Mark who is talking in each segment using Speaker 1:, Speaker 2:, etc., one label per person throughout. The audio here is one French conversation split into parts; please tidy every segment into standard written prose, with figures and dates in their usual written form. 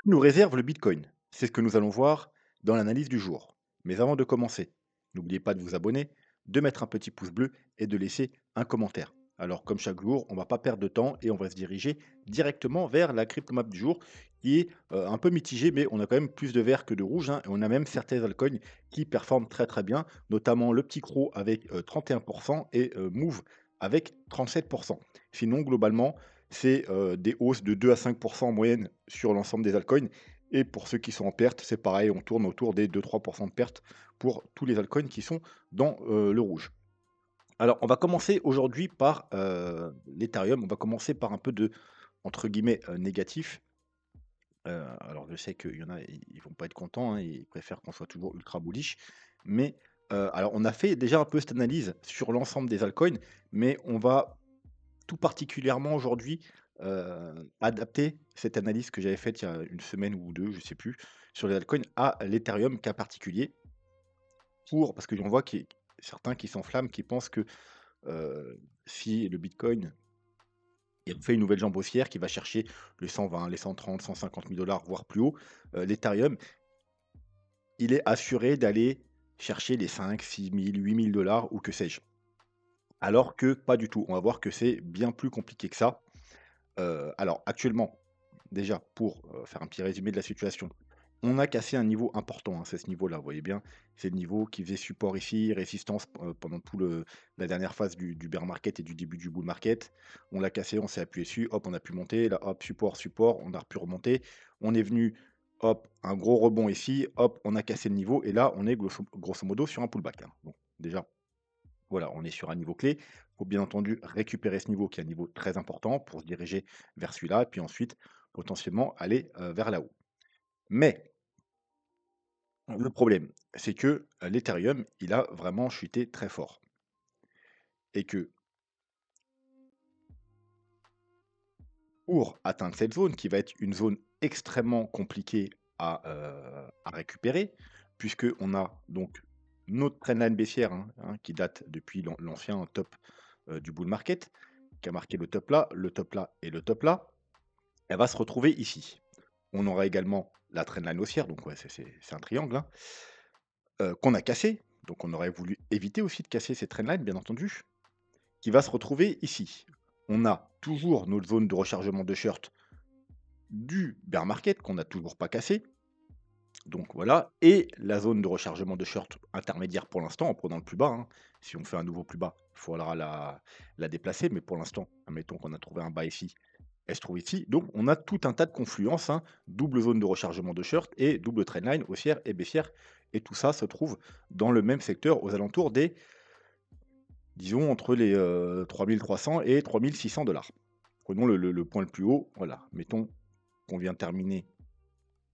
Speaker 1: nous réserve le Bitcoin? C'est ce que nous allons voir dans l'analyse du jour. Mais avant de commencer, n'oubliez pas de vous abonner, de mettre un petit pouce bleu et de laisser un commentaire. Alors, comme chaque jour, on ne va pas perdre de temps et on va se diriger directement vers la cryptomap du jour qui est un peu mitigée, mais on a quand même plus de vert que de rouge, hein, et on a même certains altcoins qui performent très très bien, notamment le petit croc avec 31% et Move avec 37%. Sinon, globalement, c'est des hausses de 2 à 5% en moyenne sur l'ensemble des altcoins. Et pour ceux qui sont en perte, c'est pareil, on tourne autour des 2-3% de perte pour tous les altcoins qui sont dans le rouge. Alors, on va commencer aujourd'hui par l'Ethereum. On va commencer par un peu de, entre guillemets, négatif. Alors, je sais qu'il y en a, ils vont pas être contents, hein, ils préfèrent qu'on soit toujours ultra bullish. Mais alors, on a fait déjà un peu cette analyse sur l'ensemble des altcoins, mais on va tout particulièrement aujourd'hui, adapter cette analyse que j'avais faite il y a une semaine ou 2, je sais plus, sur les altcoins à l'Ethereum, cas particulier pour parce que j'en vois certains qui s'enflamment, qui pensent que, si le bitcoin, il fait une nouvelle jambe haussière qui va chercher les 120, les 130-150 000 $, voire plus haut, l'Ethereum, il est assuré d'aller chercher les 5-6 000, 8 000 $ ou que sais-je. Alors que pas du tout. On va voir que c'est bien plus compliqué que ça. Alors actuellement, déjà pour, faire un petit résumé de la situation, on a cassé un niveau important, hein, c'est ce niveau-là, vous voyez bien? C'est le niveau qui faisait support ici, résistance pendant tout le la dernière phase du bear market et du début du bull market. On l'a cassé, on s'est appuyé dessus, hop, on a pu monter, là, hop, support, support, on a pu remonter. On est venu, hop, un gros rebond ici, hop, on a cassé le niveau et là, on est grosso modo sur un pullback, hein. Bon, déjà voilà, on est sur un niveau clé. Il faut bien entendu récupérer ce niveau qui est un niveau très important pour se diriger vers celui-là, et puis ensuite potentiellement aller vers là-haut. Mais le problème, c'est que l'Ethereum, il a vraiment chuté très fort. Et que pour atteindre cette zone, qui va être une zone extrêmement compliquée à récupérer, puisqu'on a donc notre trendline baissière, hein, qui date depuis l'ancien top du bull market, qui a marqué le top là et le top là. Elle va se retrouver ici. On aura également la trendline haussière, donc ouais, c'est un triangle, hein, qu'on a cassé. Donc on aurait voulu éviter aussi de casser ces trendlines, bien entendu, qui va se retrouver ici. On a toujours notre zone de rechargement de short du bear market qu'on n'a toujours pas cassé. Donc voilà, et la zone de rechargement de short intermédiaire pour l'instant, en prenant le plus bas, hein. Si on fait un nouveau plus bas, il faudra la déplacer, mais pour l'instant, admettons qu'on a trouvé un bas ici, elle se trouve ici. Donc, on a tout un tas de confluences, hein, double zone de rechargement de short et double trendline haussière et baissière. Et tout ça se trouve dans le même secteur, aux alentours des, disons, entre les 3300 et 3600 $. Prenons le point le plus haut. Voilà, mettons qu'on vient de terminer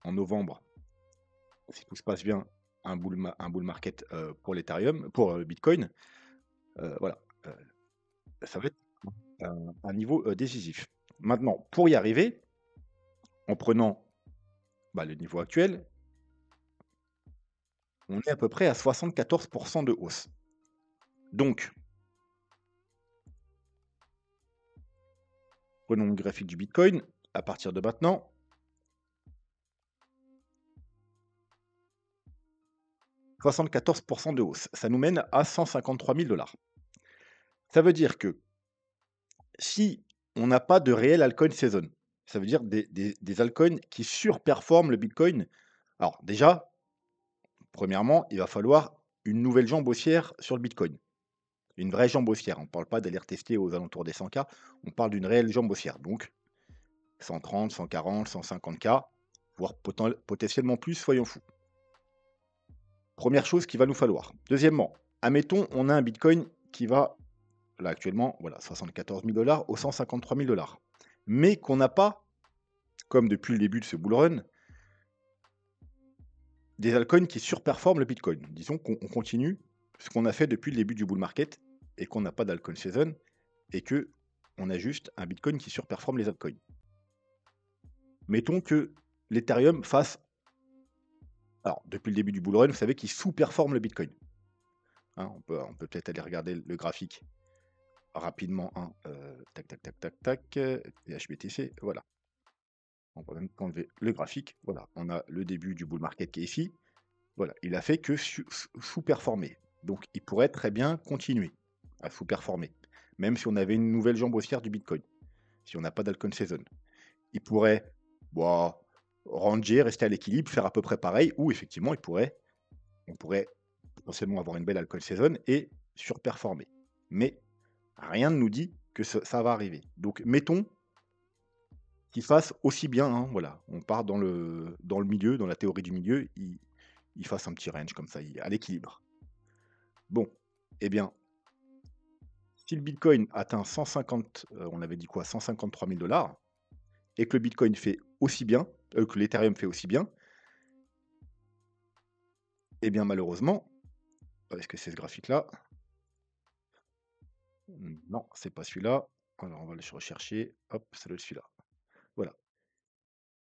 Speaker 1: en novembre, si tout se passe bien, un bull market pour l'Ethereum, pour le Bitcoin. Voilà, ça va être un niveau décisif. Maintenant, pour y arriver, en prenant bah, le niveau actuel, on est à peu près à 74% de hausse. Donc, prenons le graphique du Bitcoin. À partir de maintenant, 74% de hausse. Ça nous mène à 153 000 $. Ça veut dire que si on n'a pas de réel altcoin season, ça veut dire des altcoins qui surperforment le Bitcoin. Alors déjà, premièrement, il va falloir une nouvelle jambe haussière sur le Bitcoin. Une vraie jambe haussière. On ne parle pas d'aller retester aux alentours des 100K. On parle d'une réelle jambe haussière. Donc, 130, 140, 150K, voire potentiellement plus, soyons fous. Première chose qu'il va nous falloir. Deuxièmement, admettons, on a un Bitcoin qui va, là actuellement, voilà, 74 000 $ aux 153 000 $. Mais qu'on n'a pas, comme depuis le début de ce bull run, des altcoins qui surperforment le Bitcoin. Disons qu'on continue ce qu'on a fait depuis le début du bull market et qu'on n'a pas d'altcoin season et que on a juste un Bitcoin qui surperforme les altcoins. Mettons que l'Ethereum fasse, alors depuis le début du bull run, vous savez qu'il sous-performe le Bitcoin. Hein, on peut peut-être aller regarder le graphique rapidement, hein, tac, tac, tac, tac, tac, et HBTC, voilà. On va même enlever le graphique. Voilà, on a le début du bull market qui est ici. Voilà, il a fait que sous-performer. Donc, il pourrait très bien continuer à sous-performer, même si on avait une nouvelle jambe haussière du Bitcoin, si on n'a pas d'alcool saison. Il pourrait bah, ranger, rester à l'équilibre, faire à peu près pareil, ou effectivement, on pourrait potentiellement avoir une belle alcool saison et surperformer. Mais rien ne nous dit que ça va arriver. Donc, mettons qu'il fasse aussi bien, hein, voilà, on part dans le milieu, dans la théorie du milieu, il fasse un petit range comme ça, à l'équilibre. Bon, eh bien, si le Bitcoin atteint 150, on avait dit quoi? 153 000 et que le Bitcoin fait aussi bien, que l'Ethereum fait aussi bien, eh bien malheureusement, est-ce que c'est ce graphique-là? Non, c'est pas celui-là. Alors on va le rechercher. Hop, ça doit être celui-là. Voilà.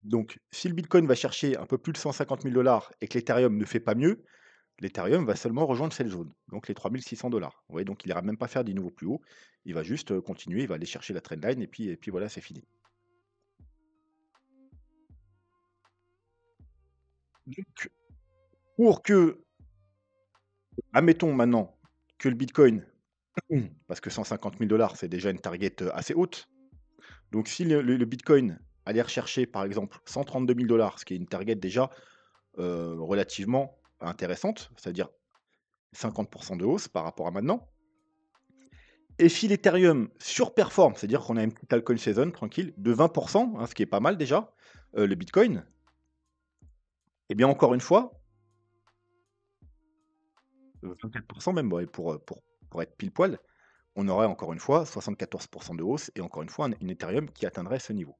Speaker 1: Donc, si le Bitcoin va chercher un peu plus de 150 000 et que l'Ethereum ne fait pas mieux, l'Ethereum va seulement rejoindre cette zone, donc les 3 600 $. Vous voyez, donc il ira même pas faire des nouveaux plus hauts. Il va juste continuer, il va aller chercher la trendline et puis voilà, c'est fini. Donc, pour que, admettons maintenant que le Bitcoin, parce que 150 000 c'est déjà une target assez haute. Donc, si le Bitcoin allait rechercher, par exemple, 132 000 ce qui est une target déjà relativement intéressante, c'est-à-dire 50% de hausse par rapport à maintenant. Et si l'Ethereum surperforme, c'est-à-dire qu'on a une petite altcoin saison tranquille de 20%, hein, ce qui est pas mal déjà, le Bitcoin, et bien encore une fois, 24% même, ouais, pour être pile poil, on aurait encore une fois 74% de hausse et encore une fois une Ethereum qui atteindrait ce niveau.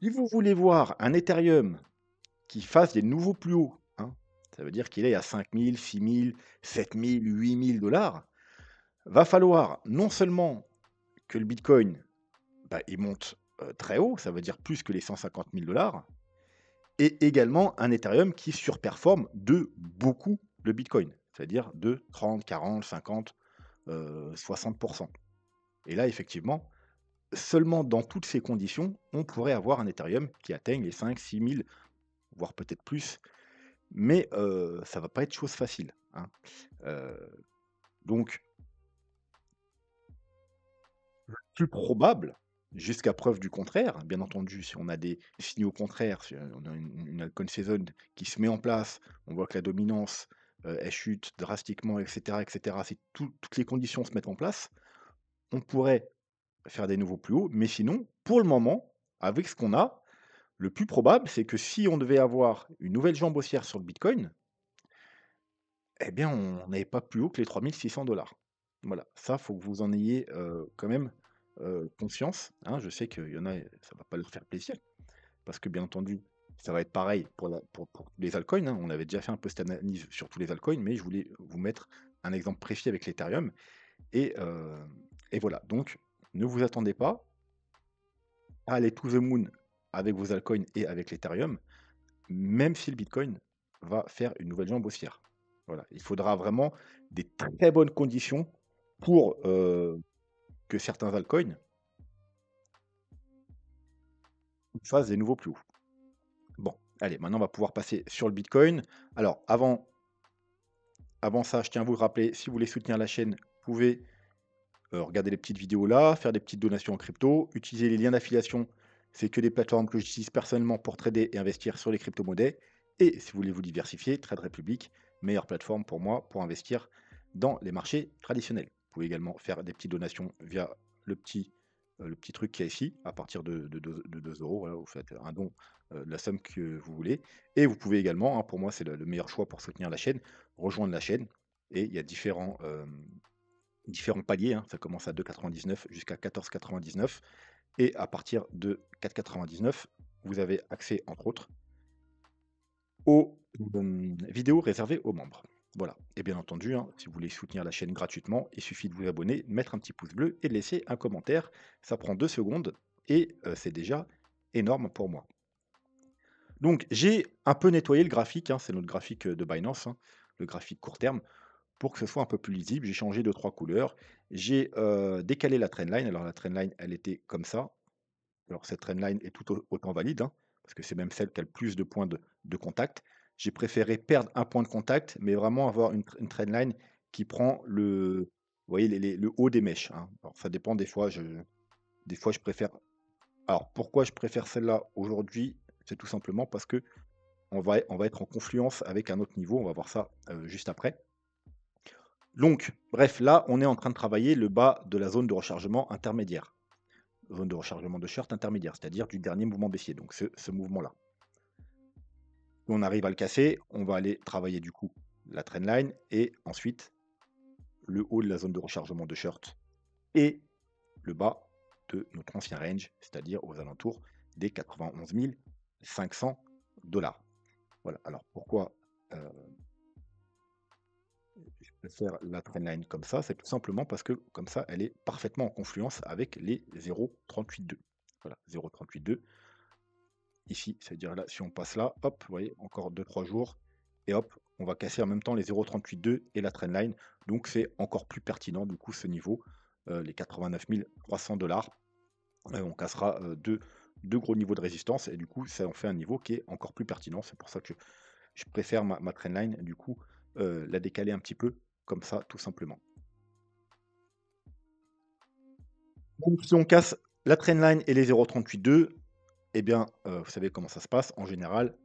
Speaker 1: Si vous voulez voir un Ethereum qui fasse des nouveaux plus hauts, hein, ça veut dire qu'il est à 5 000, 6 000, 7 000, 8 000 va falloir non seulement que le Bitcoin, bah, il monte très haut, ça veut dire plus que les 150 000 et également un Ethereum qui surperforme de beaucoup le Bitcoin, c'est-à-dire de 30, 40, 50, 60%. Et là, effectivement, seulement dans toutes ces conditions, on pourrait avoir un Ethereum qui atteigne les 5, 6 000, voire peut-être plus, mais ça va pas être chose facile, hein. Heu, donc plus probable, jusqu'à preuve du contraire, bien entendu, si on a des signaux contraires, si on a une altcoin season qui se met en place, on voit que la dominance, elle chute drastiquement et cetera. Si toutes les conditions se mettent en place, on pourrait faire des nouveaux plus hauts, mais sinon, pour le moment, avec ce qu'on a, le plus probable, c'est que si on devait avoir une nouvelle jambe haussière sur le Bitcoin, eh bien, on n'avait pas plus haut que les 3 600 $. Voilà, ça, faut que vous en ayez, quand même, conscience, hein. Je sais qu'il y en a, ça va pas leur faire plaisir parce que, bien entendu, ça va être pareil pour les altcoins, hein. On avait déjà fait un peu cette analyse sur tous les altcoins, mais je voulais vous mettre un exemple précis avec l'Ethereum et voilà. Donc ne vous attendez pas à aller to the moon avec vos altcoins et avec l'Ethereum, même si le Bitcoin va faire une nouvelle jambe haussière. Voilà, il faudra vraiment des très bonnes conditions pour, que certains altcoins fassent des nouveaux plus hauts. Bon, allez, maintenant on va pouvoir passer sur le Bitcoin. Alors avant ça, je tiens à vous rappeler, si vous voulez soutenir la chaîne, vous pouvez, regarder les petites vidéos là, faire des petites donations en crypto, utiliser les liens d'affiliation. C'est que des plateformes que j'utilise personnellement pour trader et investir sur les crypto-monnaies. Et si vous voulez vous diversifier, Trade Republic, meilleure plateforme pour moi pour investir dans les marchés traditionnels. Vous pouvez également faire des petites donations via le petit truc qui est ici, à partir de 2 €. Voilà, vous faites un don de la somme que vous voulez. Et vous pouvez également, hein, pour moi, c'est le meilleur choix pour soutenir la chaîne, rejoindre la chaîne. Et il y a différents paliers, hein. Ça commence à 2,99 € jusqu'à 14,99 € et à partir de 4,99 €, vous avez accès, entre autres, aux, vidéos réservées aux membres. Voilà, et bien entendu, hein, si vous voulez soutenir la chaîne gratuitement, il suffit de vous abonner, mettre un petit pouce bleu et de laisser un commentaire. Ça prend 2 secondes et c'est déjà énorme pour moi. Donc j'ai un peu nettoyé le graphique, hein, c'est notre graphique, de Binance, hein, le graphique court terme. pour que ce soit un peu plus lisible, j'ai changé deux trois couleurs. J'ai, décalé la trendline. Alors la trendline, elle était comme ça. Alors cette trendline est tout autant valide, hein, parce que c'est même celle qui a le plus de points de contact. J'ai préféré perdre un point de contact, mais vraiment avoir une trendline qui prend le vous voyez le haut des mèches, hein. Alors ça dépend des fois je préfère alors pourquoi je préfère celle-là aujourd'hui? C'est tout simplement parce que on va être en confluence avec un autre niveau, on va voir ça, juste après. Donc bref, là, on est en train de travailler le bas de la zone de rechargement intermédiaire. Zone de rechargement de shirt intermédiaire, c'est-à-dire du dernier mouvement baissier, donc ce mouvement-là. On arrive à le casser, on va aller travailler du coup la trendline et ensuite le haut de la zone de rechargement de shirt et le bas de notre ancien range, c'est-à-dire aux alentours des 91 500 dollars. Voilà, alors pourquoi je préfère la trendline comme ça? C'est tout simplement parce que comme ça, elle est parfaitement en confluence avec les 0,382. Voilà, 0,382. Ici, c'est-à-dire là, si on passe là, hop, vous voyez, encore deux trois jours, et hop, on va casser en même temps les 0,382 et la trendline. Donc c'est encore plus pertinent, du coup, ce niveau, les 89 300 dollars. On cassera deux gros niveaux de résistance, et du coup, ça en fait un niveau qui est encore plus pertinent. C'est pour ça que je préfère ma trendline, du coup, la décaler un petit peu, comme ça, tout simplement. Donc, si on casse la trendline et les 0,382, eh bien, vous savez comment ça se passe en général,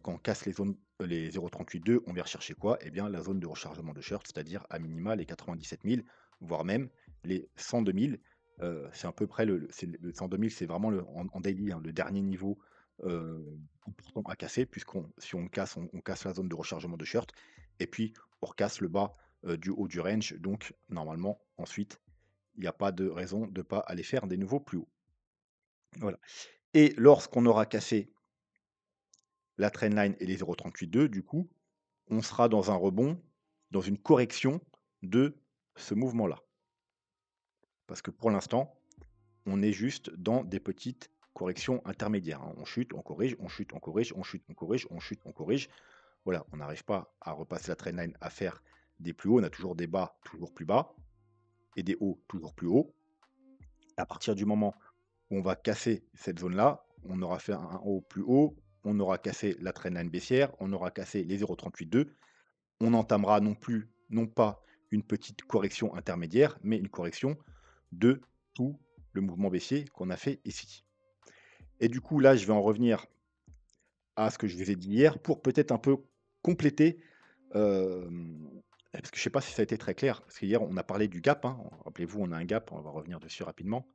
Speaker 1: quand on casse les 0,382, on vient rechercher quoi? Eh bien, la zone de rechargement de Church, c'est-à-dire à minima les 97 000, voire même les 102 000. C'est à peu près le 102 000, c'est vraiment en daily, hein, le dernier niveau, important à casser puisqu'on si on le casse, on casse la zone de rechargement de Church et puis on recasse le bas, du haut du range. Donc normalement, ensuite, il n'y a pas de raison de ne pas aller faire des nouveaux plus hauts. Voilà, et lorsqu'on aura cassé la trendline et les 0,382, du coup, on sera dans un rebond, dans une correction de ce mouvement-là. Parce que pour l'instant, on est juste dans des petites corrections intermédiaires, hein. On chute, on corrige, on chute, on corrige, on chute, on corrige, on chute, on corrige. Voilà, on n'arrive pas à repasser la trendline, à faire des plus hauts. On a toujours des bas toujours plus bas et des hauts toujours plus hauts. À partir du moment où on va casser cette zone-là, on aura fait un haut plus haut, on aura cassé la trendline baissière, on aura cassé les 0,382. On entamera non pas une petite correction intermédiaire, mais une correction de tout le mouvement baissier qu'on a fait ici. Et du coup, là, je vais en revenir à ce que je vous ai dit hier pour peut-être un peu compléter, parce que je ne sais pas si ça a été très clair, parce qu'hier, on a parlé du gap, hein. Rappelez-vous, on a un gap, on va revenir dessus rapidement.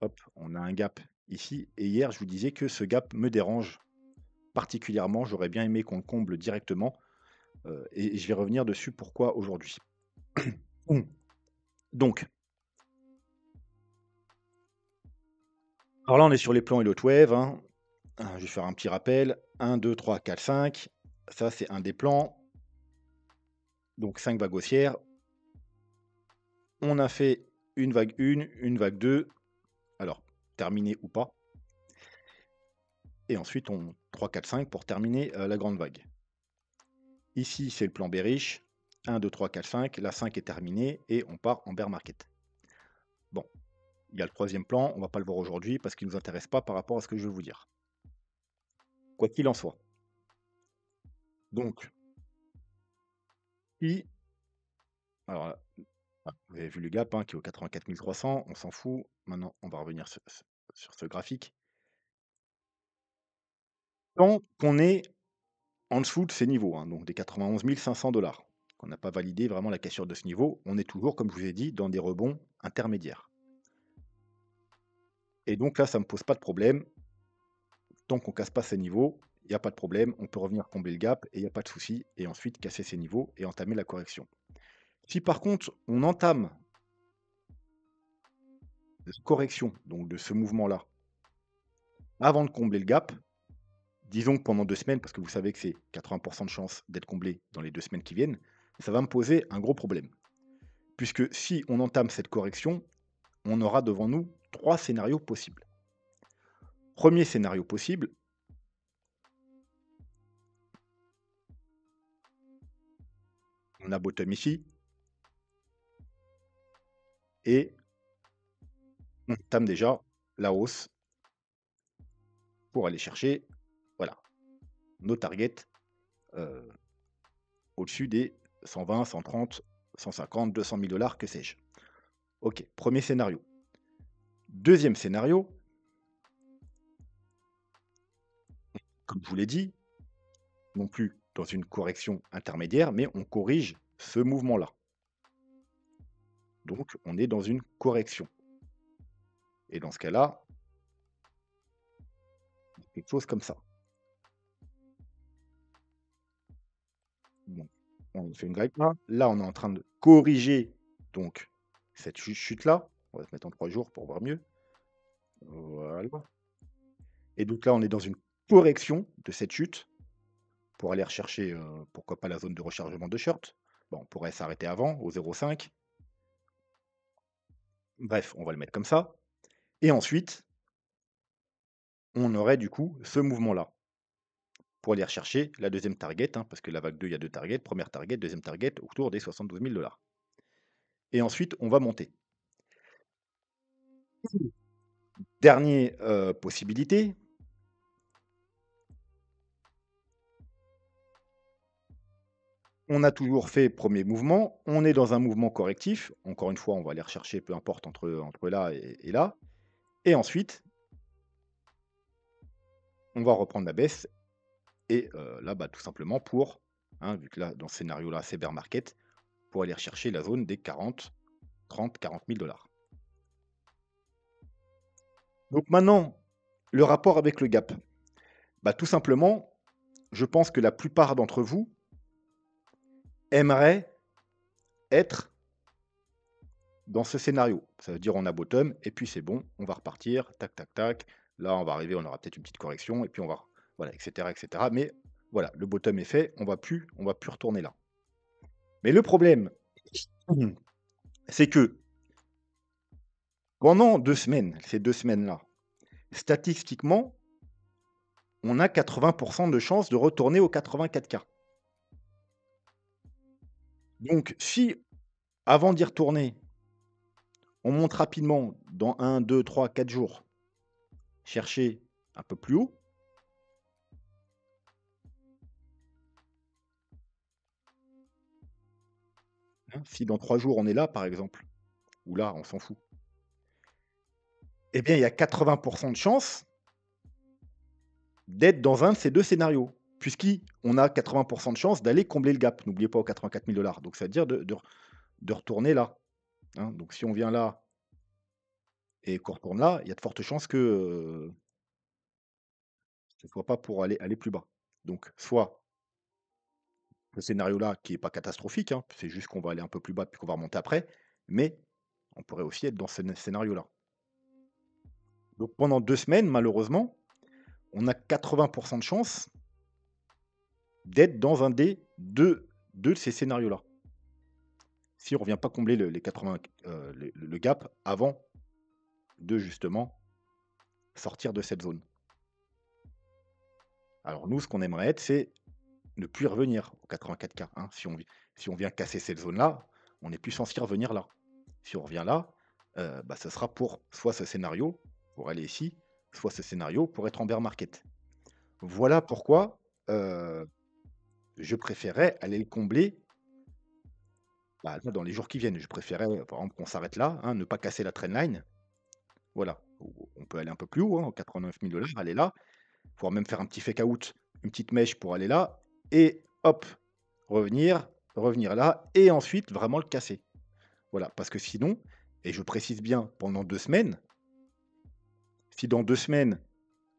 Speaker 1: Hop, on a un gap ici, et hier, je vous disais que ce gap me dérange particulièrement. J'aurais bien aimé qu'on le comble directement, et je vais revenir dessus pourquoi aujourd'hui. Donc, alors là, on est sur les plans Elliott Wave, hein. Je vais faire un petit rappel. 1, 2, 3, 4, 5. Ça, c'est un des plans. Donc 5 vagues haussières. On a fait une vague 1, une vague 2. Alors, terminé ou pas. Et ensuite, on 3, 4, 5 pour terminer la grande vague. Ici, c'est le plan bearish. 1, 2, 3, 4, 5. La 5 est terminée et on part en bear market. Bon, il y a le troisième plan. On ne va pas le voir aujourd'hui parce qu'il ne nous intéresse pas par rapport à ce que je vais vous dire. Quoi qu'il en soit. Donc, si alors là, vous avez vu le gap, hein, qui est au 84 300, on s'en fout. Maintenant, on va revenir sur ce graphique. Tant qu'on est en dessous de ces niveaux, hein, donc des 91 500 dollars, qu'on n'a pas validé vraiment la cassure de ce niveau, on est toujours, comme je vous ai dit, dans des rebonds intermédiaires. Et donc là, ça ne me pose pas de problème. Tant qu'on ne casse pas ces niveaux, il n'y a pas de problème. On peut revenir combler le gap et il n'y a pas de souci. Et ensuite, casser ces niveaux et entamer la correction. Si par contre, on entame la correction donc de ce mouvement-là avant de combler le gap, disons que pendant 2 semaines, parce que vous savez que c'est 80 de chance d'être comblé dans les 2 semaines qui viennent, ça va me poser un gros problème. Puisque si on entame cette correction, on aura devant nous 3 scénarios possibles. Premier scénario possible, On a bottom ici et on entame déjà la hausse pour aller chercher, voilà, nos targets, heu, au-dessus des 120, 130, 150, 200 000 $, que sais-je. OK, premier scénario. Deuxième scénario, comme je vous l'ai dit, non plus dans une correction intermédiaire, mais on corrige ce mouvement-là. Donc on est dans une correction et dans ce cas-là, quelque chose comme ça. Bon, on fait une grille là. Là, on est en train de corriger donc cette chute-là. On va se mettre en 3 jours pour voir mieux. Voilà. Et donc là, on est dans une correction de cette chute pour aller rechercher, pourquoi pas la zone de rechargement de short. Bon, on pourrait s'arrêter avant, au 0,5. Bref, on va le mettre comme ça. Et ensuite, on aurait du coup ce mouvement-là pour aller rechercher la deuxième target, hein, parce que la vague 2, il y a deux targets. Première target, deuxième target, autour des 72 000 $. Et ensuite, on va monter. Dernière possibilité, on a toujours fait premier mouvement, on est dans un mouvement correctif. Encore une fois, on va aller rechercher, peu importe, entre là et là. Et ensuite, on va reprendre la baisse et là, bah, tout simplement pour, hein, vu que là, dans ce scénario-là, c'est bear market, pour aller rechercher la zone des 40, 30, 40 000 $. Donc maintenant, le rapport avec le gap. Bah, tout simplement, je pense que la plupart d'entre vous aimeraient être dans ce scénario. Ça veut dire on a bottom et puis c'est bon, on va repartir, tac, tac, tac. Là, on va arriver, on aura peut-être une petite correction et puis on va, voilà, etc., etc. Mais voilà, le bottom est fait, on va plus retourner là. Mais le problème, c'est que pendant 2 semaines, ces 2 semaines-là, statistiquement, on a 80% de chances de retourner aux 84K. Donc, si avant d'y retourner, on monte rapidement dans 1, 2, 3, 4 jours, chercher un peu plus haut, hein, si dans 3 jours on est là, par exemple, ou là, on s'en fout, eh bien, il y a 80% de chances d'être dans un de ces 2 scénarios, puisqu'on a 80% de chances d'aller combler le gap. N'oubliez pas aux 84 000 $. Donc, ça veut dire de retourner là, hein. Donc, si on vient là et qu'on retourne là, il y a de fortes chances que ce ne soit pas pour aller plus bas. Donc, soit le scénario-là qui est pas catastrophique, hein, c'est juste qu'on va aller un peu plus bas puis qu'on va remonter après, mais on pourrait aussi être dans ce scénario-là. Donc, pendant 2 semaines, malheureusement, on a 80% de chances d'être dans un des deux de ces scénarios-là. Si on ne revient pas combler les 80, le gap avant de justement sortir de cette zone. Alors nous, ce qu'on aimerait être, c'est ne plus y revenir aux 84K, hein. Si on vient casser cette zone-là, on n'est plus censé y revenir là. Si on revient là, bah, ce sera pour soit ce scénario, pour aller ici, soit ce scénario pour être en bear market. Voilà pourquoi, je préférais aller le combler, bah, là, dans les jours qui viennent. Je préférais, par exemple, qu'on s'arrête là, hein, ne pas casser la trendline. Voilà, on peut aller un peu plus haut, hein, aux 89 000 $, aller là, voire même faire un petit fake out, une petite mèche pour aller là et hop, revenir là et ensuite vraiment le casser. Voilà, parce que sinon, et je précise bien, pendant 2 semaines, si dans 2 semaines,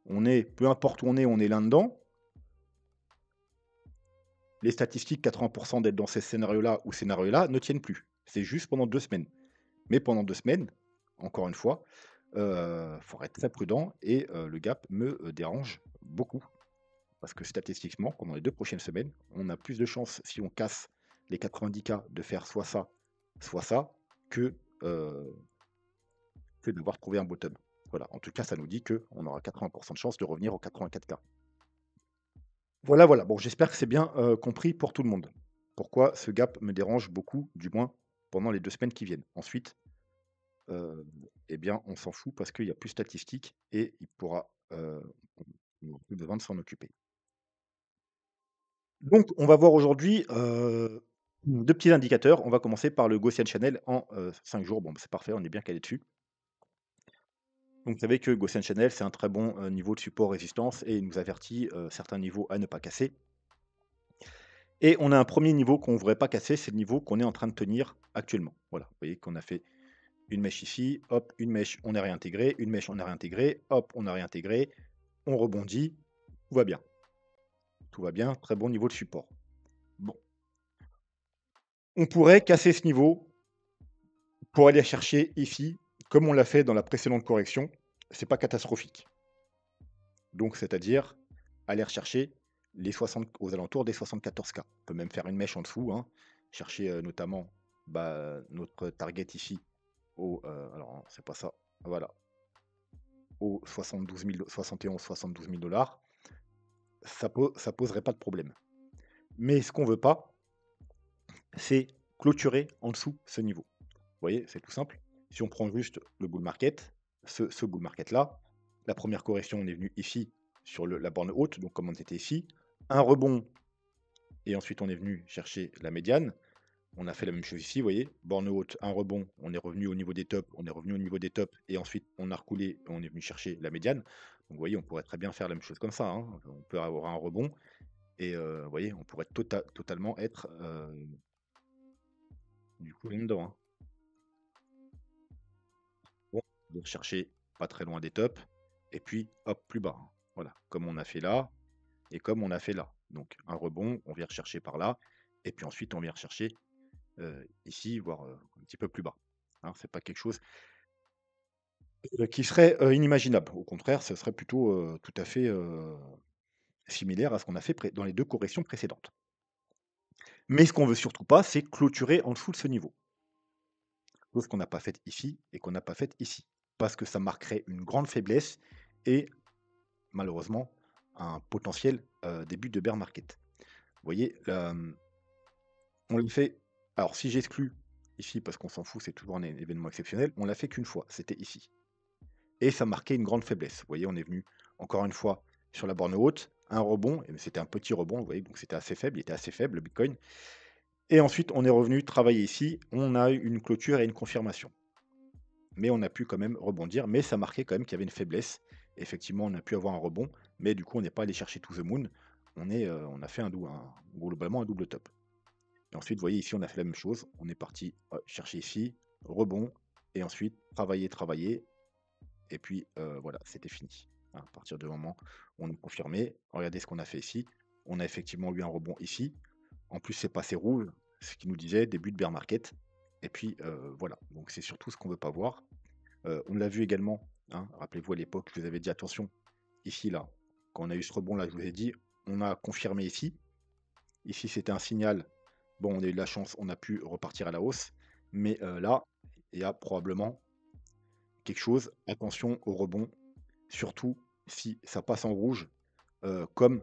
Speaker 1: peu importe où on est là-dedans, les statistiques, 80% d'être dans ces scénarios-là ou scénarios-là ne tiennent plus. C'est juste pendant 2 semaines. Mais pendant 2 semaines, encore une fois, faudra être très prudent et le gap me, dérange beaucoup. Parce que statistiquement, pendant les 2 prochaines semaines, on a plus de chances, si on casse les 90K, de faire soit ça, que, heu, que de devoir trouver un bottom. Voilà, en tout cas, ça nous dit qu'on aura 80% de chances de revenir aux 84K. Voilà, voilà. Bon, j'espère que c'est bien, compris pour tout le monde. pourquoi ce gap me dérange beaucoup, du moins pendant les 2 semaines qui viennent. Ensuite, heu, eh bien, on s'en fout parce qu'il y a plus statistique et il pourra, on aura plus besoin de s'en occuper. Donc on va voir aujourd'hui, 2 petits indicateurs. On va commencer par le Gaussian Channel en, 5 jours. Bon, bah, c'est parfait, on est bien calé dessus. Donc vous savez que Gaussian Channel, c'est un très bon, niveau de support résistance et il nous avertit, certains niveaux à ne pas casser. Et on a un premier niveau qu'on ne voudrait pas casser, c'est le niveau qu'on est en train de tenir actuellement. Voilà, vous voyez qu'on a fait une mèche ici, hop, une mèche, on est réintégré, une mèche, on est réintégré, hop, on a réintégré, on rebondit, tout va bien. Tout va bien, très bon niveau de support. Bon, on pourrait casser ce niveau pour aller chercher ici, comme on l'a fait dans la précédente correction, c'est pas catastrophique. Donc c'est-à-dire aller rechercher les 60 aux alentours des 74K. On peut même faire une mèche en dessous, hein, chercher, notamment, bah, notre target ici au, alors non, c'est pas ça, voilà, aux 72 000 71-72 000 $. Ça poserait pas de problème. Mais ce qu'on veut pas, c'est clôturer en dessous ce niveau. Vous voyez, c'est tout simple. Si on prend juste le bull market, ce bull market là, la première correction, on est venu ici sur la borne haute, donc comme on était ici, un rebond et ensuite on est venu chercher la médiane. On a fait la même chose ici, vous voyez, borne haute, un rebond, on est revenu au niveau des tops, on est revenu au niveau des tops et ensuite on a reculé et on est venu chercher la médiane. Donc vous voyez, on pourrait très bien faire la même chose comme ça, hein. On peut avoir un rebond et vous voyez, on pourrait totalement être du coup là-dedans, hein. Bon, de rechercher pas très loin des tops et puis hop, plus bas, hein. Voilà, comme on a fait là et comme on a fait là. Donc un rebond, on vient rechercher par là et puis ensuite on vient rechercher ici, voire un petit peu plus bas, hein. C'est pas quelque chose qui serait inimaginable. Au contraire, ce serait plutôt tout à fait similaire à ce qu'on a fait dans les deux corrections précédentes. Mais ce qu'on veut surtout pas, c'est clôturer en dessous de ce niveau. Chose qu'on n'a pas faite ici et qu'on n'a pas faite ici. Parce que ça marquerait une grande faiblesse et malheureusement, un potentiel, début de bear market. Vous voyez, on le fait alors si j'exclus ici parce qu'on s'en fout, c'est toujours un événement exceptionnel, on l'a fait qu'une fois, c'était ici et ça marquait une grande faiblesse. Vous voyez, on est venu encore une fois sur la borne haute, un rebond et c'était un petit rebond, vous voyez? Donc c'était assez faible, il était assez faible le bitcoin et ensuite on est revenu travailler ici, on a eu une clôture et une confirmation. Mais on a pu quand même rebondir, mais ça marquait quand même qu'il y avait une faiblesse. Effectivement, on a pu avoir un rebond, mais du coup, on n'est pas allé chercher to the moon. On a fait globalement un double top. Et ensuite, vous voyez ici, on a fait la même chose. On est parti chercher ici, rebond, et ensuite travailler, travailler. Et puis voilà, c'était fini, hein. À partir du moment où on est confirmé, regardez ce qu'on a fait ici. On a effectivement eu un rebond ici. En plus, c'est passé rouge, ce qui nous disait début de bear market. Et puis voilà, donc c'est surtout ce qu'on ne veut pas voir. On l'a vu également, hein, rappelez-vous à l'époque, je vous avais dit attention, ici là, quand on a eu ce rebond là, je vous ai dit, on a confirmé ici. Ici, c'était un signal. Bon, on a eu de la chance, on a pu repartir à la hausse. Mais là, il y a probablement quelque chose. Attention au rebond, surtout si ça passe en rouge, comme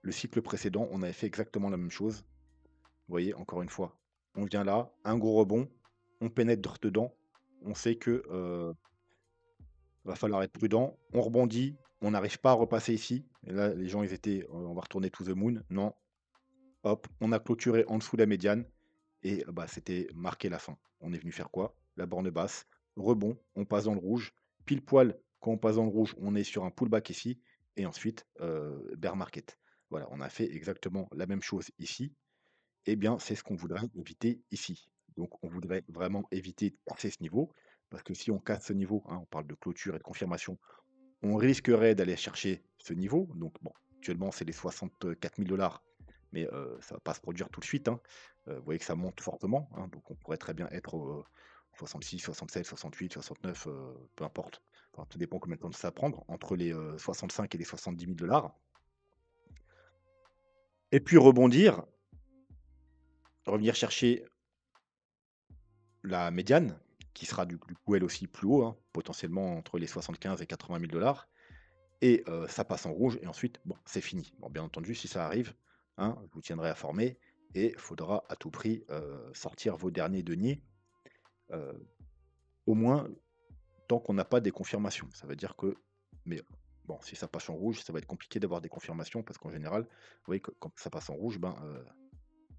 Speaker 1: le cycle précédent, on avait fait exactement la même chose. Vous voyez, encore une fois, on vient là, un gros rebond, on pénètre dedans, on sait que va falloir être prudent. On rebondit, on n'arrive pas à repasser ici. Et là, les gens, ils étaient, on va retourner to the moon. Non, hop, on a clôturé en dessous de la médiane et bah, c'était marqué la fin. On est venu faire quoi? La borne basse, rebond, on passe dans le rouge. Pile poil, quand on passe dans le rouge, on est sur un pullback ici et ensuite bear market. Voilà, on a fait exactement la même chose ici. Eh bien, c'est ce qu'on voudrait éviter ici. Donc, on voudrait vraiment éviter de casser ce niveau, parce que si on casse ce niveau, hein, on parle de clôture et de confirmation, on risquerait d'aller chercher ce niveau. Donc bon, actuellement, c'est les 64 000 $, mais ça va pas se produire tout de suite, hein. Vous voyez que ça monte fortement, hein, donc on pourrait très bien être, 66, 67, 68, 69, peu importe. Enfin, tout dépend combien de temps ça va prendre, entre les, 65 et les 70 000 $. Et puis rebondir, revenir chercher la médiane, qui sera du coup elle aussi plus haut, hein, potentiellement entre les 75 et 80 000 $. Et ça passe en rouge et ensuite, bon, c'est fini. Bon, bien entendu, si ça arrive, hein, je vous tiendrai informé et il faudra à tout prix, sortir vos derniers deniers, heu, au moins tant qu'on n'a pas des confirmations. Ça veut dire que mais bon, si ça passe en rouge, ça va être compliqué d'avoir des confirmations parce qu'en général, vous voyez que quand ça passe en rouge, ben,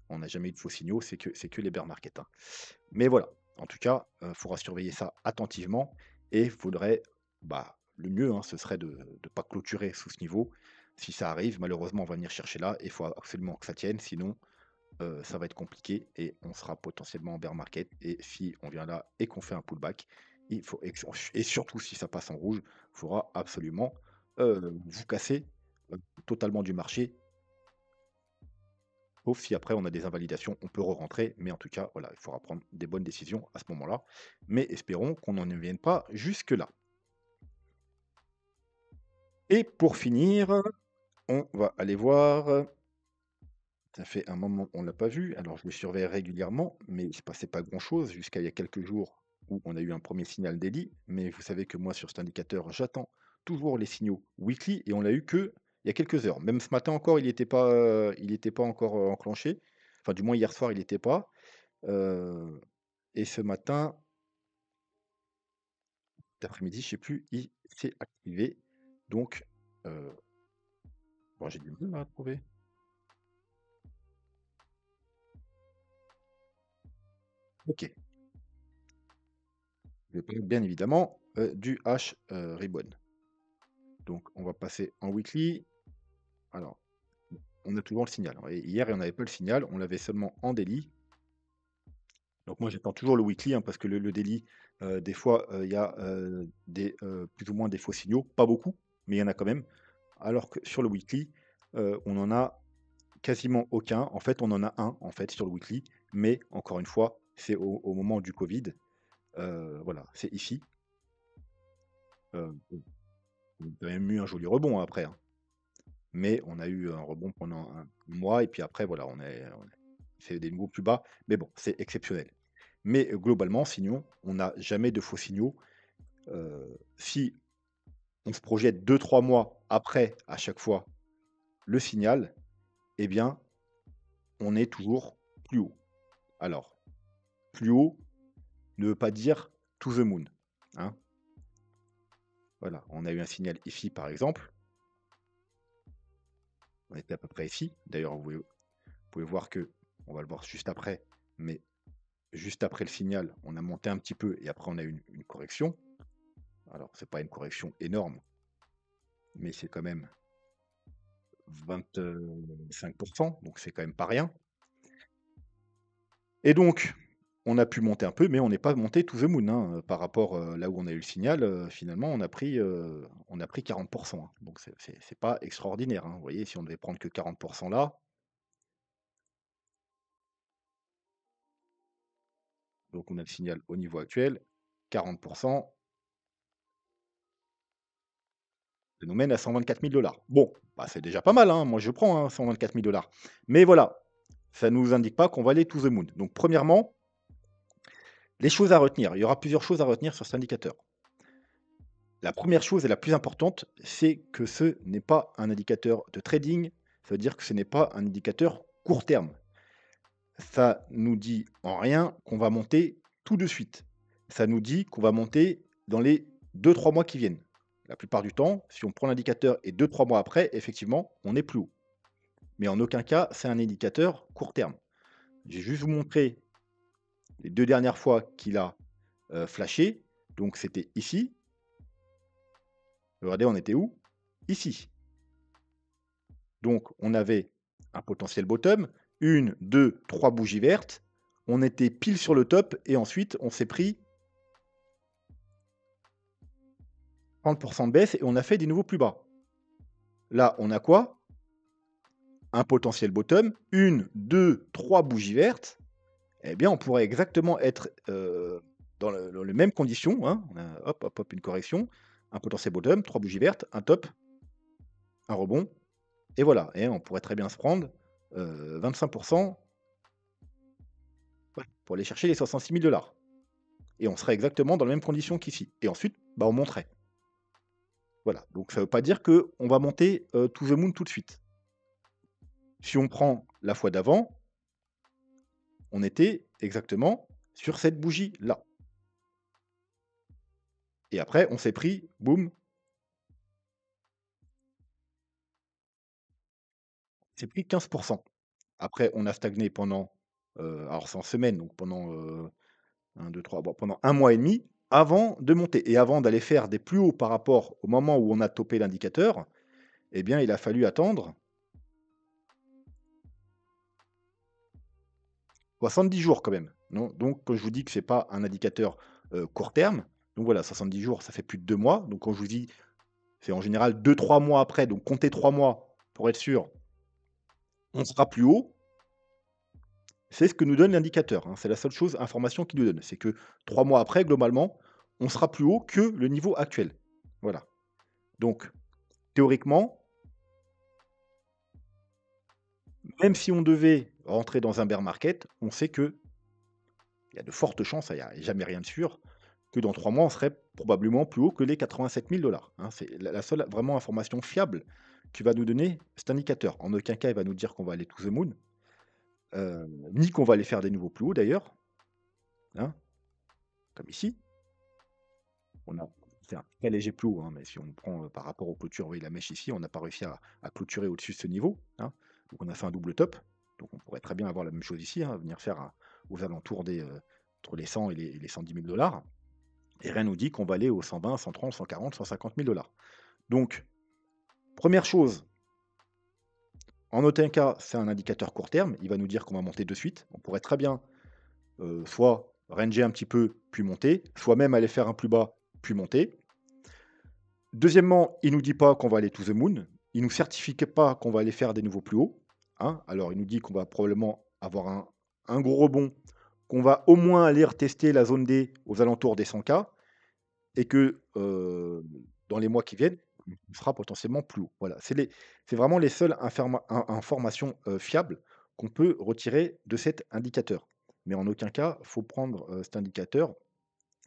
Speaker 1: on n'a jamais eu de faux signaux, c'est que les bear markets, hein. Mais voilà, en tout cas, faudra surveiller ça attentivement et il faudrait, bah, le mieux, hein, ce serait de ne pas clôturer sous ce niveau. Si ça arrive, malheureusement, on va venir chercher là et il faut absolument que ça tienne, sinon, ça va être compliqué et on sera potentiellement en bear market et si on vient là et qu'on fait un pullback, il faut et surtout si ça passe en rouge, il faudra absolument, vous casser, totalement du marché. Sauf si après on a des invalidations, on peut re-rentrer, mais en tout cas, voilà, il faudra prendre des bonnes décisions à ce moment-là. Mais espérons qu'on n'en vienne pas jusque-là. Et pour finir, on va aller voir, ça fait un moment on ne l'a pas vu, alors je le surveille régulièrement, mais il ne se passait pas grand-chose jusqu'à il y a quelques jours où on a eu un premier signal daily. Mais vous savez que moi, sur cet indicateur, j'attends toujours les signaux weekly et on l'a eu que il y a quelques heures. Même ce matin encore, il était pas encore enclenché. Enfin, du moins hier soir, il n'était pas. Heu et ce matin, cet après-midi, je sais plus, il s'est activé. Donc, heu, bon, j'ai du mal à trouver. OK, je parle bien évidemment, du H, Ribbon. Donc on va passer en weekly. Alors, on a toujours le signal, et hier, on n'avait pas le signal, on l'avait seulement en daily. Donc moi, j'attends toujours le weekly, hein, parce que le daily, des fois, il y a, plus ou moins des faux signaux, pas beaucoup, mais il y en a quand même. Alors que sur le weekly, on en a quasiment aucun. En fait, on en a un en fait, sur le weekly, mais encore une fois, c'est au moment du covid. Voilà, c'est ici. Bon, on a quand même eu un joli rebond après, hein, mais on a eu un rebond pendant un mois et puis après voilà, on est c'est des niveaux plus bas, mais bon, c'est exceptionnel. Mais globalement, sinon, on n'a jamais de faux signaux. Si on se projette 2 3 mois après, à chaque fois, le signal, eh bien, on est toujours plus haut. Alors, plus haut ne veut pas dire to the moon, hein. Voilà, on a eu un signal ici, par exemple, on était à peu près ici. D'ailleurs, vous pouvez voir que, on va le voir juste après, mais juste après le signal, on a monté un petit peu et après on a eu une correction. Alors, c'est pas une correction énorme, mais c'est quand même 25%, donc c'est quand même pas rien. Et donc, on a pu monter un peu, mais on n'est pas monté to the moon, hein, par rapport, là où on a eu le signal, finalement on a pris 40, hein. Donc c'est pas extraordinaire, hein. Vous voyez, si on devait prendre que 40 là, donc on a le signal au niveau actuel, 40, ça nous mène à 124 000 $. Bon, bah, c'est déjà pas mal, hein, moi je prends, hein, 124 000 $. Mais voilà, ça ne nous indique pas qu'on va aller to the moon. Donc premièrement, les choses à retenir, il y aura plusieurs choses à retenir sur cet indicateur. La première chose et la plus importante, c'est que ce n'est pas un indicateur de trading, ça veut dire que ce n'est pas un indicateur court terme. Ça nous dit en rien qu'on va monter tout de suite. Ça nous dit qu'on va monter dans les 2 3 mois qui viennent. La plupart du temps, si on prend l'indicateur et 2 3 mois après, effectivement, on est plus haut. Mais en aucun cas, c'est un indicateur court terme. J'ai juste vous montré les 2 dernières fois qu'il a, flashé, donc c'était ici. Regardez, on était où? Ici. Donc on avait un potentiel bottom, une, 2, 3 bougies vertes. On était pile sur le top et ensuite on s'est pris 30% de baisse et on a fait des nouveaux plus bas. Là, on a quoi? Un potentiel bottom, une, 2, 3 bougies vertes. Eh bien, on pourrait exactement être, dans les mêmes conditions, hein. On a hop, hop, hop, une correction, un potentiel bottom, 3 bougies vertes, un top, un rebond et voilà, et on pourrait très bien se prendre, 25%, ouais, pour aller chercher les 66 000 $. Et on serait exactement dans les mêmes conditions qu'ici. Et ensuite, bah, on monterait. Voilà, donc ça ne veut pas dire qu'on va monter, to the moon tout de suite. Si on prend la fois d'avant, on était exactement sur cette bougie-là. Et après, on s'est pris, boum, c'est pris 15. Après, on a stagné pendant, alors c'est en semaine, donc pendant, 1, 2, 3, bon, pendant 1 mois et demi avant de monter et avant d'aller faire des plus hauts par rapport au moment où on a topé l'indicateur, eh bien, il a fallu attendre 70 jours quand même, non? Donc quand je vous dis que c'est pas un indicateur, court terme, donc voilà, 70 jours, ça fait plus de 2 mois, donc quand je vous dis, c'est en général 2, 3 mois après, donc comptez 3 mois pour être sûr, on sera plus haut. C'est ce que nous donne l'indicateur, hein. C'est la seule chose, information qu'il nous donne. C'est que 3 mois après, globalement, on sera plus haut que le niveau actuel. Voilà. Donc, théoriquement, même si on devait rentrer dans un bear market, on sait qu'il y a de fortes chances, il y a jamais rien de sûr, que dans 3 mois, on serait probablement plus haut que les 87 000 hein. C'est la seule vraiment information fiable qui va nous donner cet indicateur. En aucun cas, il va nous dire qu'on va aller to the moon, ni qu'on va aller faire des nouveaux plus hauts d'ailleurs, hein, comme ici. On a c'est un très léger plus haut, hein, mais si on prend, par rapport aux clôtures, vous voyez la mèche ici, on n'a pas réussi à clôturer au-dessus de ce niveau, hein. Donc on a fait un double top. Donc on pourrait très bien avoir la même chose ici, hein, venir faire aux alentours des, entre les 100 et les 110 000 et rien nous dit qu'on va aller aux 120, 130, 140, 150 000 Donc, première chose, en aucun cas, c'est un indicateur court terme, il va nous dire qu'on va monter de suite. On pourrait très bien, soit ranger un petit peu, puis monter, soit même aller faire un plus bas, puis monter. Deuxièmement, il nous dit pas qu'on va aller to the moon. Il nous certifie pas qu'on va aller faire des nouveaux plus hauts, hein. Alors il nous dit qu'on va probablement avoir un gros rebond, qu'on va au moins aller retester la zone D aux alentours des 100K et que, dans les mois qui viennent, on sera potentiellement plus haut. Voilà, c'est vraiment les seules informations, fiables qu'on peut retirer de cet indicateur. Mais en aucun cas, faut prendre, cet indicateur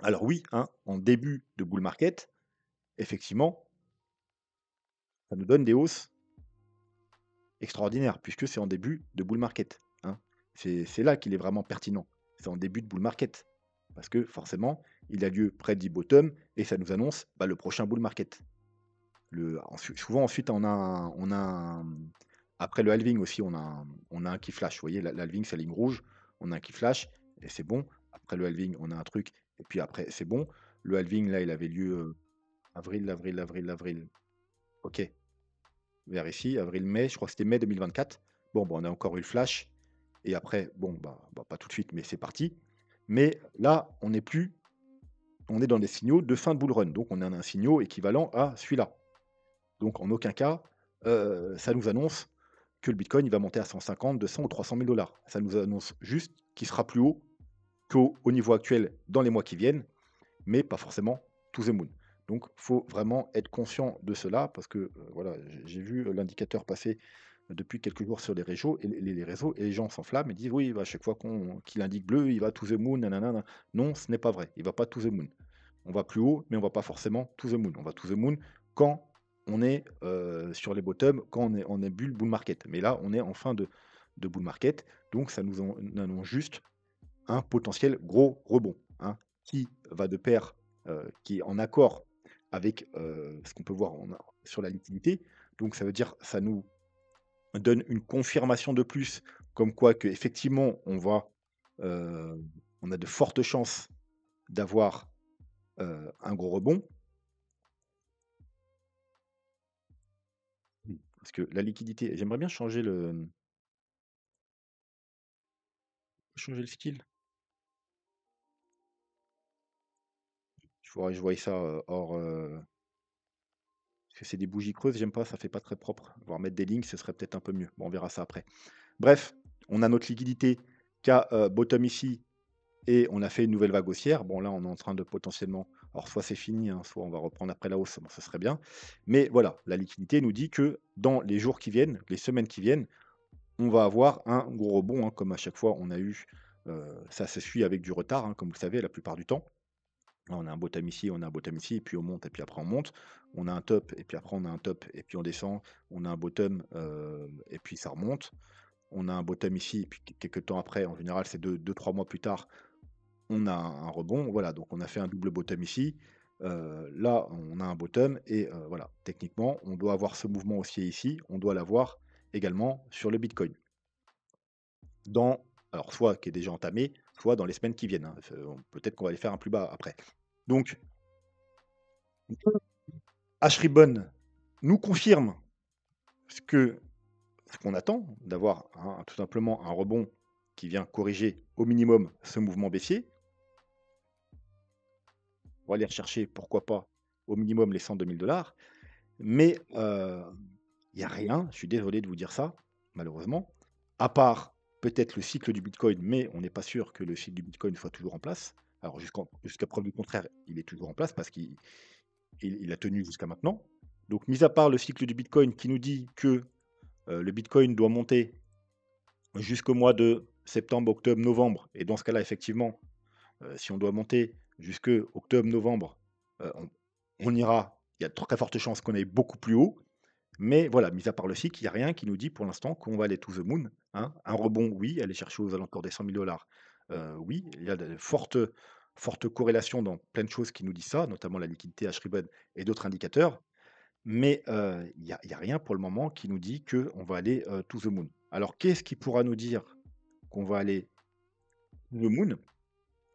Speaker 1: alors oui, hein, en début de bull market, effectivement, ça nous donne des hausses extraordinaires puisque c'est en début de bull market, hein. C'est là qu'il est vraiment pertinent. C'est en début de bull market parce que forcément, il a lieu près du bottom et ça nous annonce, bah, le prochain bull market. Souvent ensuite après le halving aussi, on a un qui flash. Vous voyez, l'halving, c'est la ligne rouge, on a un qui flash et c'est bon. Après le halving, on a un truc et puis après, c'est bon. Le halving, là, il avait lieu, avril. OK. Vers ici, avril-mai, je crois que c'était mai 2024. Bon, bah, on a encore eu le flash et après, bon, bah, pas tout de suite, mais c'est parti. Mais là, on est dans des signaux de fin de bull run, donc on a un signaux équivalent à celui-là. Donc en aucun cas, ça nous annonce que le bitcoin, il va monter à 150, 200 ou 300 000 $. Ça nous annonce juste qu'il sera plus haut qu'au niveau actuel dans les mois qui viennent, mais pas forcément to the moon. Donc, il faut vraiment être conscient de cela parce que, voilà, j'ai vu, l'indicateur passer depuis quelques jours sur les réseaux et les réseaux et les gens s'enflamment et disent: «Oui, bah, à chaque fois qu'il indique bleu, il va to the moon, nanana». Non, ce n'est pas vrai, il va pas to the moon. On va plus haut, mais on va pas forcément to the moon. On va to the moon quand on est, sur les bottoms, quand on est bull market. Mais là, on est en fin de bull market, donc ça nous en annonce juste un potentiel gros rebond, hein, qui va de pair, qui est en accord avec, ce qu'on peut voir sur la liquidité. Donc ça veut dire, ça nous donne une confirmation de plus, comme quoi qu'effectivement heu, on a de fortes chances d'avoir, un gros rebond. Parce que la liquidité j'aimerais bien changer le style. Il faudrait que je voie ça, hors, parce que c'est des bougies creuses, j'aime pas, ça fait pas très propre. Voire mettre des lignes, ce serait peut-être un peu mieux. Bon, on verra ça après. Bref, on a notre liquidité qui a, bottom ici et on a fait une nouvelle vague haussière. Bon, là, on est en train de potentiellement, alors soit c'est fini, hein, soit on va reprendre après la hausse, bon, ce serait bien. Mais voilà, la liquidité nous dit que dans les jours qui viennent, les semaines qui viennent, on va avoir un gros rebond, hein, comme à chaque fois on a eu, ça se suit avec du retard, hein, comme vous le savez la plupart du temps. Là, on a un bottom ici, on a un bottom ici, et puis on monte, et puis après on monte. On a un top, et puis après on a un top, et puis on descend. On a un bottom, et puis ça remonte. on a un bottom ici, et puis quelques temps après, en général, c'est 2-3 mois plus tard, on a un rebond. Voilà, donc on a fait un double bottom ici. Là, on a un bottom et voilà, techniquement, on doit avoir ce mouvement haussier ici, on doit l'avoir également sur le Bitcoin. Dans alors soit qui est déjà entamé, soit dans les semaines qui viennent, hein. Peut-être qu'on va aller faire un plus bas après. Donc H-Ribbon nous confirme ce qu'on attend, d'avoir tout simplement un rebond qui vient corriger au minimum ce mouvement baissier. On va aller rechercher, pourquoi pas, au minimum les 102 000 $. Mais il y a rien, je suis désolé de vous dire ça, malheureusement, à part peut-être le cycle du Bitcoin, mais on n'est pas sûr que le cycle du Bitcoin soit toujours en place. Alors jusqu'à preuve du contraire, il est toujours en place parce qu'il a tenu jusqu'à maintenant. Donc mis à part le cycle du Bitcoin qui nous dit que le Bitcoin doit monter jusqu'au mois de septembre, octobre, novembre, et dans ce cas-là, effectivement, si on doit monter jusque octobre, novembre, on ira. Il y a de très fortes chances qu'on aille beaucoup plus haut. Mais voilà, mis à part le cycle, il y a rien qui nous dit pour l'instant qu'on va aller to the moon, hein. Un rebond, oui, aller chercher aux alentours des 100 000 $, oui, il y a de fortes corrélations dans plein de choses qui nous disent ça, notamment la liquidité H-Ribbon et d'autres indicateurs. Mais il y a rien pour le moment qui nous dit qu'on va aller, to the moon. Alors qu'est-ce qui pourra nous dire qu'on va aller to the moon?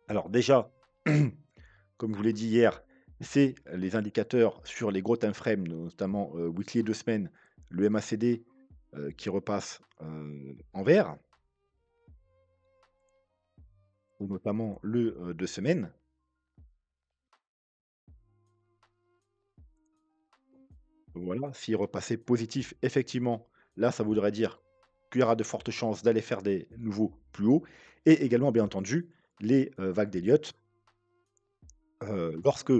Speaker 1: Alors déjà, comme je vous l'ai dit hier, c'est les indicateurs sur les gros time frames, notamment, weekly et 2 semaines, le MACD, qui repasse, en vert, ou notamment le, 2 semaines. Voilà, s'il repassait positif, effectivement, là, ça voudrait dire qu'il y aura de fortes chances d'aller faire des nouveaux plus hauts, et également, bien entendu, les, vagues d'Elliott. Lorsque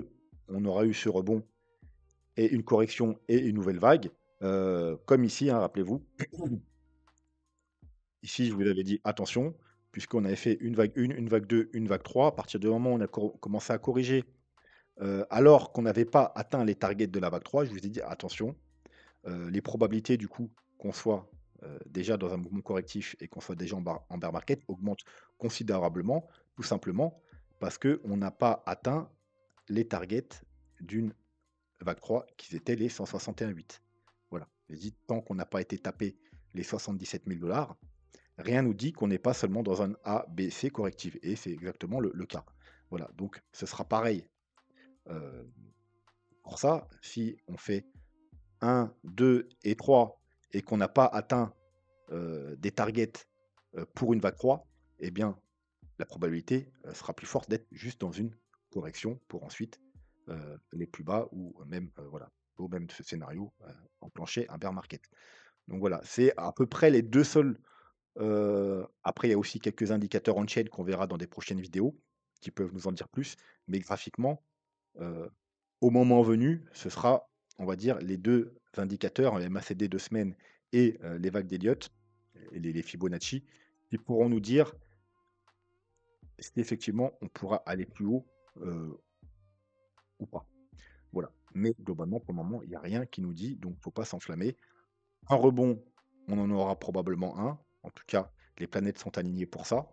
Speaker 1: on aura eu ce rebond et une correction et une nouvelle vague, comme ici, hein, rappelez-vous. Ici, je vous avais dit: «Attention», puisqu'on avait fait une vague 1, une vague 2, une vague 3. À partir du moment où on a commencé à corriger, alors qu'on n'avait pas atteint les targets de la vague 3, je vous ai dit: «Attention, les probabilités du coup qu'on soit, déjà dans un mouvement correctif et qu'on soit déjà en bear market augmentent considérablement», tout simplement parce qu'on n'a pas atteint les targets d'une vague 3 qui étaient les 161,8. Voilà. Je dis tant qu'on n'a pas été taper les 77 000 $, rien nous dit qu'on n'est pas seulement dans un A, B, C correctif, et c'est exactement le cas. Voilà, donc ce sera pareil. Heu, pour ça, si on fait 1, 2 et 3 et qu'on n'a pas atteint, des targets, pour une vague 3, eh bien, la probabilité, sera plus forte d'être juste dans une correction pour ensuite, aller plus bas, ou même, voilà, au même scénario, enclencher un bear market. Donc voilà, c'est à peu près les 2 seuls. Après, il y a aussi quelques indicateurs on-chain qu'on verra dans des prochaines vidéos, qui peuvent nous en dire plus. Mais graphiquement, heu, au moment venu, ce sera, on va dire, les 2 indicateurs, les MACD 2 semaines et les vagues d'Elliott, et les Fibonacci, qui pourront nous dire si effectivement on pourra aller plus haut, heu, ou pas. Voilà. Mais globalement, pour le moment, il y a rien qui nous dit, donc faut pas s'enflammer. Un rebond, on en aura probablement un. En tout cas, les planètes sont alignées pour ça.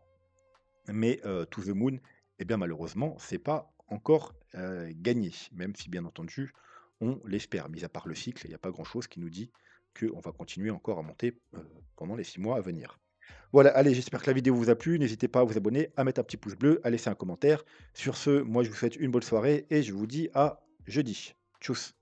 Speaker 1: Mais To the Moon, eh bien, malheureusement, c'est pas encore, gagné, même si, bien entendu, on l'espère. Mis à part le cycle, il n'y a pas grand-chose qui nous dit qu'on va continuer encore à monter, pendant les 6 mois à venir. Voilà, allez, j'espère que la vidéo vous a plu. N'hésitez pas à vous abonner, à mettre un petit pouce bleu, à laisser un commentaire. Sur ce, moi, je vous souhaite une bonne soirée et je vous dis à jeudi. Tchuss.